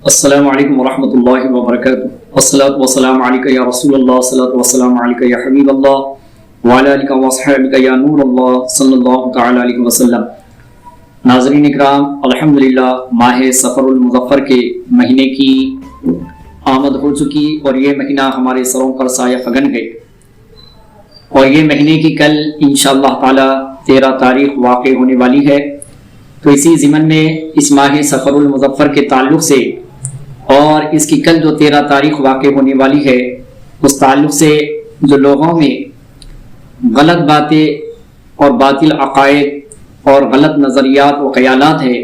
السلام علیکم ورحمۃ اللہ وبرکاتہ والصلاۃ والسلام علیک یا رسول اللہ والصلاۃ والسلام علیک یا حبیب اللہ وعلی آلک واصحابک یا نور اللہ صلی اللہ تعالی علیہ وسلم۔ ناظرین اکرام، الحمدللہ ماہ سفر المظفر کے مہینے کی آمد ہو چکی اور یہ مہینہ ہمارے سروں پر سایہ فگن ہے، اور یہ مہینے کی کل انشاءاللہ تعالی 13 تاریخ واقع ہونے والی ہے۔ تو اسی ضمن میں اس ماہ سفر المظفر کے تعلق سے اور اس کی کل جو 13 تاریخ واقع ہونے والی ہے اس تعلق سے جو لوگوں میں غلط باتیں اور باطل عقائد اور غلط نظریات و خیالات ہے،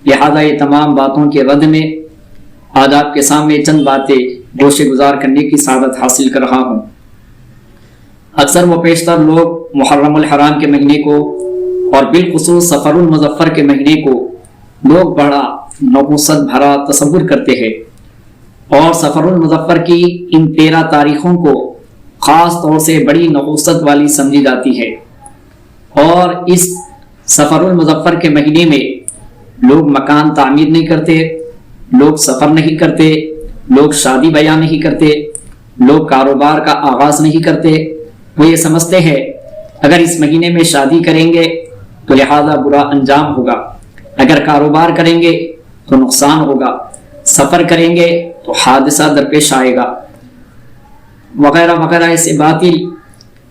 لہذا یہ تمام باتوں کے رد میں آج آپ کے سامنے چند باتیں گوشِ گزار کرنے کی سعادت حاصل کر رہا ہوں۔ اکثر و بیشتر لوگ محرم الحرام کے مہینے کو اور بالخصوص سفر المظفر کے مہینے کو لوگ بڑا نحوست بھرا تصور کرتے ہیں، اور سفر المظفر کی ان 13 تاریخوں کو خاص طور سے بڑی نحوست والی سمجھی جاتی ہے۔ اور اس سفر المظفر کے مہینے میں لوگ مکان تعمیر نہیں کرتے، لوگ سفر نہیں کرتے، لوگ شادی بیان نہیں کرتے، لوگ کاروبار کا آغاز نہیں کرتے۔ وہ یہ سمجھتے ہیں اگر اس مہینے میں شادی کریں گے تو لہذا برا انجام ہوگا، اگر کاروبار کریں گے تو نقصان ہوگا، سفر کریں گے تو حادثہ درپیش آئے گا، وغیرہ وغیرہ ایسے باطل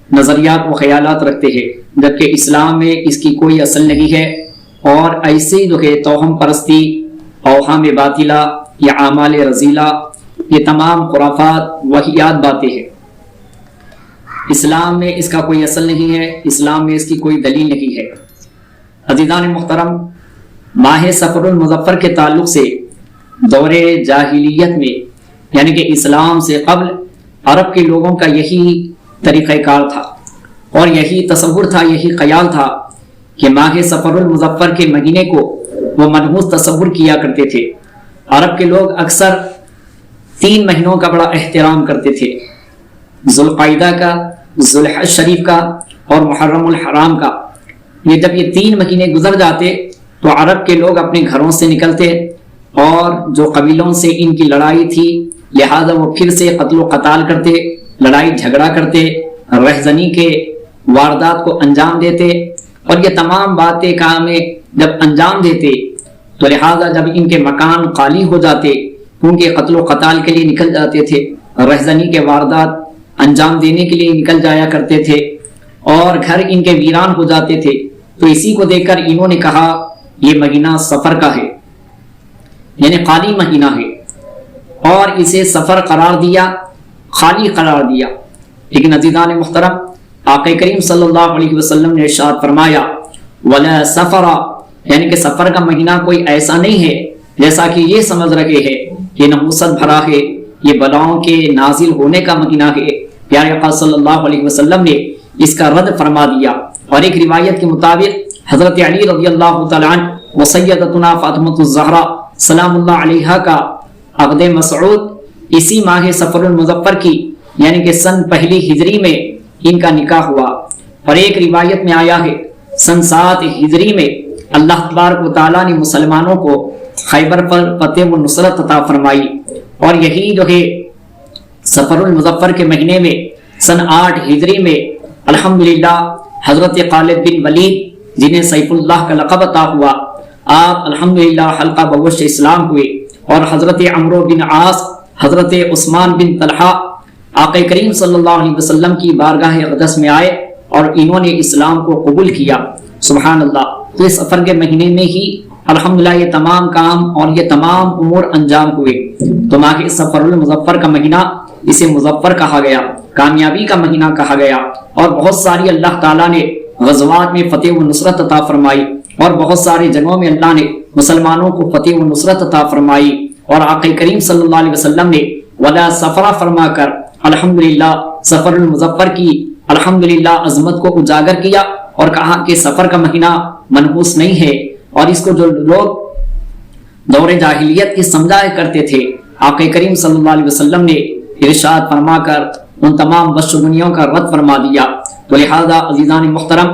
نظریات و خیالات رکھتے ہیں، جبکہ اسلام میں اس کی کوئی اصل نہیں ہے۔ اور ایسی جو کہ توہم پرستی، اوہام باطلہ یا اعمال رذیلہ، یہ تمام خرافات وہیات باتیں ہیں۔ اسلام میں اس کا کوئی اصل نہیں ہے، اسلام میں اس کی کوئی دلیل نہیں ہے۔ عزیزان محترم، ماہ سفر المظفر کے تعلق سے دور جاہلیت میں یعنی کہ اسلام سے قبل عرب کے لوگوں کا یہی طریقہ کار تھا اور یہی تصور تھا، یہی خیال تھا کہ ماہ سفر المظفر کے مہینے کو وہ منحوس تصور کیا کرتے تھے۔ عرب کے لوگ اکثر 3 مہینوں کا بڑا احترام کرتے تھے، ذوالقعدہ کا، ذوالحج شریف کا اور محرم الحرام کا۔ جب یہ 3 مہینے گزر جاتے تو عرب کے لوگ اپنے گھروں سے نکلتے، اور جو قبیلوں سے ان کی لڑائی تھی لہذا وہ پھر سے قتل و قتال کرتے، لڑائی جھگڑا کرتے، رہزنی کے واردات کو انجام دیتے، اور یہ تمام باتیں کامیں جب انجام دیتے تو لہذا جب ان کے مکان خالی ہو جاتے، کیونکہ قتل و قتال کے لیے نکل جاتے تھے، رہزنی کے واردات انجام دینے کے لیے نکل جایا کرتے تھے، اور گھر ان کے ویران ہو جاتے تھے، تو اسی کو دیکھ کر انہوں نے کہا یہ مہینہ سفر کا ہے، یعنی خالی مہینہ ہے، اور اسے سفر قرار دیا، خالی قرار دیا۔ لیکن عزیزان محترم، آقا کریم صلی اللہ علیہ وسلم نے ارشاد فرمایا وَلَا سَفَرَ، یعنی کہ سفر کا مہینہ کوئی ایسا نہیں ہے جیسا کہ یہ سمجھ رکھے ہے کہ نحوست بھرا ہے، یہ بلاؤں کے نازل ہونے کا مہینہ ہے۔ پیارے آقا صلی اللہ علیہ وسلم نے اس کا رد فرما دیا، اور ایک روایت کے مطابق حضرت علی رضی اللہ تعالیٰ عنہ و سیدتنا فاطمۃ الزہرا سلام اللہ علیہا کا عقد مسعود اسی ماہ سفر المظفر کی یعنی کہ سن 1 ہجری میں ان کا نکاح ہوا۔ اور ایک روایت میں آیا ہے سن 7 ہجری میں اللہ تبارک و تعالیٰ نے مسلمانوں کو خیبر پر فتح و نصرت عطا فرمائی، اور یہی جو ہے سفر المظفر کے مہینے میں سن 8 ہجری میں الحمدللہ حضرت خالد بن ولید جنہیں سیف اللہ کا لقب عطا ہوا، آپ الحمدللہ حلقہ بگوش اسلام ہوئے، اور حضرت عمرو بن عاص، حضرت عثمان بن طلحہ آقا کریم صلی اللہ علیہ وسلم کی بارگاہ اقدس میں آئے اور انہوں نے اسلام کو قبول کیا۔ سبحان اللہ۔ تو اس سفر کے مہینے میں ہی الحمدللہ یہ تمام کام اور یہ تمام امور انجام ہوئے۔ تو ماہ سفر المظفر کا مہینہ اسے مظفر کہا گیا، کامیابی کا مہینہ کہا گیا، اور بہت ساری اللہ تعالیٰ نے غزوات میں فتح و نصرت عطا فرمائی، اور بہت سارے جنگوں میں اللہ نے مسلمانوں کو فتح و نصرت عطا فرمائی، اور آقا کریم صلی اللہ علیہ وسلم نے ولا سفر فرما کر الحمدللہ سفر المظفر کی الحمدللہ عظمت کو اجاگر کیا، اور کہا کہ سفر کا مہینہ منحوس نہیں ہے، اور اس کو جو لوگ دور جاہلیت کی سمجھایا کرتے تھے آقا کریم صلی اللہ علیہ وسلم نے ارشاد فرما کر ان تمام بدشگونیوں کا رد فرما دیا۔ تو لہذا عزیزان محترم،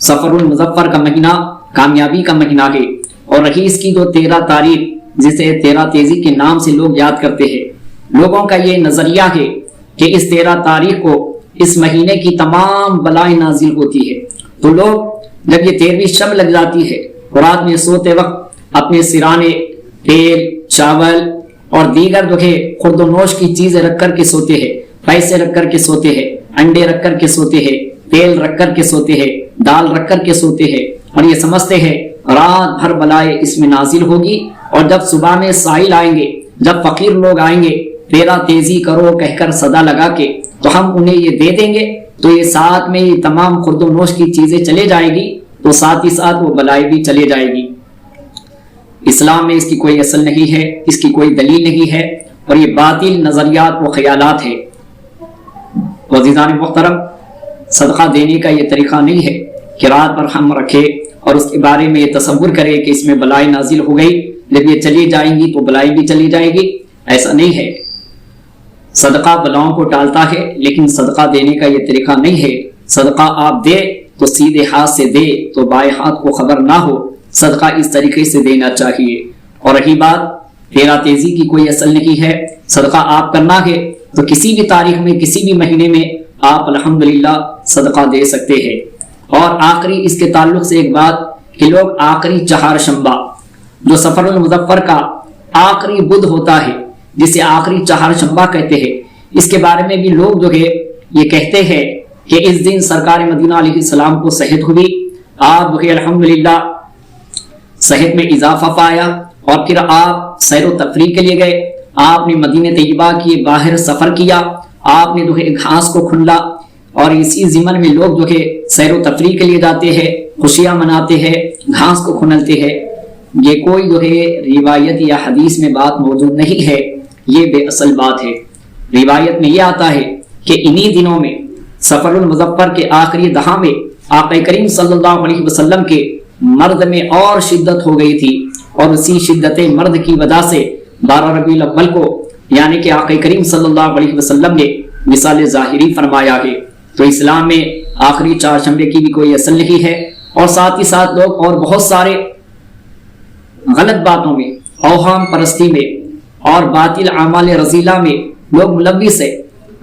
سفر المظفر کا مہینہ کامیابی کا مہینہ ہے، اور رہی اس کی جو 13 تاریخ جسے 13 تیزی کے نام سے لوگ یاد کرتے ہیں، لوگوں کا یہ نظریہ ہے کہ اس 13 تاریخ کو اس مہینے کی تمام بلائیں نازل ہوتی ہے، تو لوگ جب یہ 13ویں شب لگ جاتی ہے تو رات میں سوتے وقت اپنے سرانے تیل، چاول اور دیگر جو ہے خورد و نوش کی چیزیں رکھ کر کے سوتے ہیں، پیسے رکھ کر کے سوتے ہیں، انڈے رکھ کر کے سوتے ہیں، تیل رکھ کر کے سوتے ہیں، دال رکھ کر کے سوتے ہیں، اور یہ سمجھتے ہیں رات بھر بلائیں اس میں نازل ہوگی، اور جب صبح میں سائل آئیں گے، جب فقیر لوگ آئیں گے 13 تیزی کرو کہہ کر صدا لگا کے، تو ہم انہیں یہ دے دیں گے، تو یہ ساتھ میں یہ تمام خورد و نوش کی چیزیں چلے جائے گی، تو ساتھ ہی ساتھ وہ بلائیں بھی چلے جائے گی۔ اسلام میں اس کی کوئی اصل نہیں ہے، اس کی کوئی دلیل نہیں ہے، اور یہ باطل نظریات و خیالات ہے۔ عزیزان محترم، صدقہ دینے کا یہ طریقہ نہیں ہے کہ رات پر ہم رکھے اور اس کے بارے میں یہ تصور کرے کہ اس میں بلائیں نازل ہو گئی، جب یہ چلی جائیں گی تو بلائیں بھی چلی جائے گی، ایسا نہیں ہے۔ صدقہ بلاؤں کو ٹالتا ہے، لیکن صدقہ دینے کا یہ طریقہ نہیں ہے۔ صدقہ آپ دے تو سیدھے ہاتھ سے دے تو بائیں ہاتھ کو خبر نہ ہو، صدقہ اس طریقے سے دینا چاہیے۔ اور رہی بات 13 تیزی کی کوئی اصل نہیں ہے، صدقہ آپ کرنا ہے تو کسی بھی تاریخ میں کسی بھی مہینے میں آپ الحمدللہ صدقہ دے سکتے ہیں۔ اور آخری اس کے تعلق سے ایک بات کہ لوگ آخری چہار شنبہ جو سفر المظفر کا آخری بدھ ہوتا ہے، جسے آخری چہار شنبہ کہتے ہیں، اس کے بارے میں بھی لوگ جو ہے یہ کہتے ہیں کہ اس دن سرکار مدینہ علیہ السلام کو صحت ہوئی، آپ جو ہے الحمدللہ صحت میں اضافہ پایا، اور پھر آپ سیر و تفریح کے لیے گئے، آپ نے مدینہ طیبہ کی باہر سفر کیا، آپ نے جو ہے گھاس کو کھنلا، اور اسی ضمن میں لوگ جو ہے سیر و تفریح کے لیے جاتے ہیں، خوشیاں مناتے ہیں، گھاس کو کھنلتے ہیں۔ یہ کوئی جو ہے روایت یا حدیث میں بات موجود نہیں ہے، یہ بے اصل بات ہے۔ روایت میں یہ آتا ہے کہ انہی دنوں میں سفر المظفر کے آخری دہاں میں آقا کریم صلی اللہ علیہ وسلم کے مرد میں اور شدت ہو گئی تھی، اور اسی شدت مرد کی وجہ سے 12 ربیع الاول کو یعنی کہ آقا کریم صلی اللہ علیہ وسلم نے مثال ظاہری فرمایا ہے۔ تو اسلام میں آخری چہارشنبے کی بھی کوئی اصل نہیں ہے، اور ساتھ ہی ساتھ لوگ اور بہت سارے غلط باتوں میں، اوہام پرستی میں اور باطل اعمال رذیلہ میں لوگ ملوث ہے۔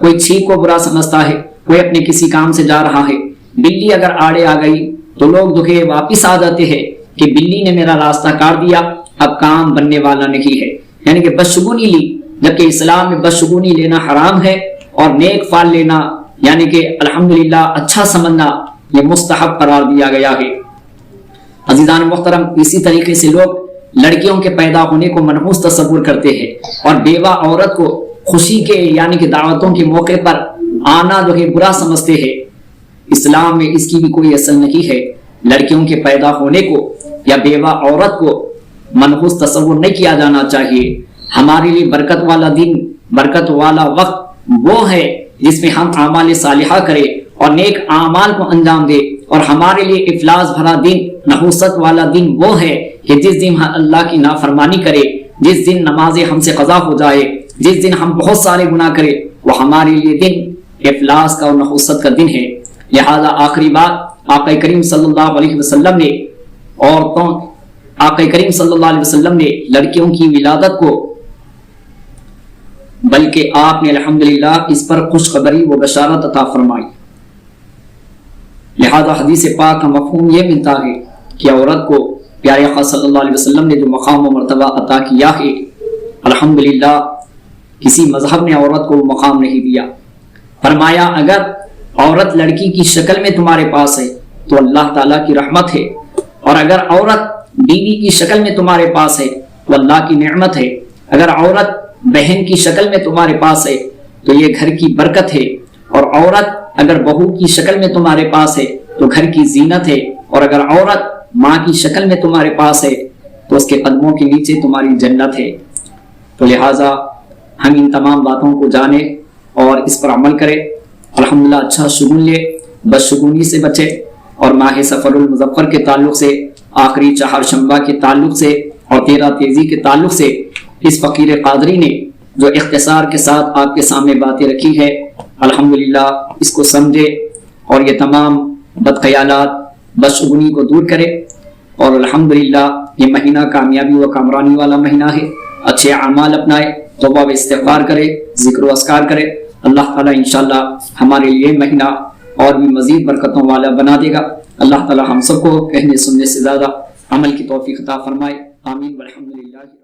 کوئی چھینک کو برا سمجھتا ہے، کوئی اپنے کسی کام سے جا رہا ہے، بلی اگر آڑے آ گئی تو لوگ جو ہے واپس آ جاتے ہیں کہ بلی نے میرا راستہ کاٹ دیا، اب کام بننے والا نہیں ہے، یعنی کہ بدشگونی لی، جبکہ اسلام میں بدشگونی لینا حرام ہے، اور نیک فعل لینا یعنی کہ الحمدللہ اچھا سمجھنا یہ مستحب قرار دیا گیا ہے۔ عزیزان محترم، اسی طریقے سے لوگ لڑکیوں کے پیدا ہونے کو منحوس تصور کرتے ہیں، اور بیوہ عورت کو خوشی کے یعنی کہ دعوتوں کے موقع پر آنا جو ہے برا سمجھتے ہیں۔ اسلام میں اس کی بھی کوئی اصل نہیں ہے۔ لڑکیوں کے پیدا ہونے کو یا بیوہ عورت کو منحوس تصور نہیں کیا جانا چاہیے۔ ہمارے لیے برکت والا دن، برکت والا وقت وہ ہے جس میں ہم اعمال صالحہ کریں اور نیک اعمال کو انجام دے، اور ہمارے لیے افلاس بھرا دن، نحوست والا دن وہ ہے کہ جس دن ہم اللہ کی نافرمانی کرے، جس دن نمازیں ہم سے قضا ہو جائے، جس دن ہم بہت سارے گناہ کرے، وہ ہمارے لیے دن افلاس کا اور نحوست کا دن ہے۔ لہذا آخری بات آقا کریم صلی اللہ علیہ وسلم نے آقا کریم صلی اللہ علیہ وسلم نے لڑکیوں کی ولادت کو بلکہ آپ نے الحمدللہ اس پر خوشخبری و بشارت عطا فرمائی۔ لہذا حدیث پاک کا مفہوم یہ ملتا ہے کہ عورت کو پیارے آقا صلی اللہ علیہ وسلم نے جو مقام و مرتبہ عطا کیا ہے، الحمدللہ کسی مذہب نے عورت کو مقام نہیں دیا۔ فرمایا اگر عورت لڑکی کی شکل میں تمہارے پاس ہے تو اللہ تعالیٰ کی رحمت ہے، اور اگر عورت بیوی کی شکل میں تمہارے پاس ہے تو اللہ کی نعمت ہے، اگر عورت بہن کی شکل میں تمہارے پاس ہے تو یہ گھر کی برکت ہے، اور عورت اگر بہو کی شکل میں تمہارے پاس ہے تو گھر کی زینت ہے، اور اگر عورت ماں کی شکل میں تمہارے پاس ہے تو اس کے قدموں کے نیچے تمہاری جنت ہے۔ تو لہٰذا ہم ان تمام باتوں کو جانیں اور اس پر عمل کریں، الحمدللہ اچھا شگون لے، بدشگونی سے بچے، اور ماہ سفر المظفر کے تعلق سے، آخری چہارشنبہ کے تعلق سے، اور 13 تیزی کے تعلق سے اس فقیر قادری نے جو اختصار کے ساتھ آپ کے سامنے باتیں رکھی ہے، الحمدللہ اس کو سمجھے اور یہ تمام بدخیالات، بدشگونی کو دور کرے، اور الحمدللہ یہ مہینہ کامیابی و کامرانی والا مہینہ ہے، اچھے اعمال اپنائے، توبہ و استغفار کرے، ذکر و اذکار کرے، اللہ تعالیٰ انشاءاللہ ہمارے لیے مہینہ اور بھی مزید برکتوں والا بنا دے گا۔ اللہ تعالیٰ ہم سب کو کہنے سننے سے زیادہ عمل کی توفیق عطا فرمائے، آمین والحمدللہ۔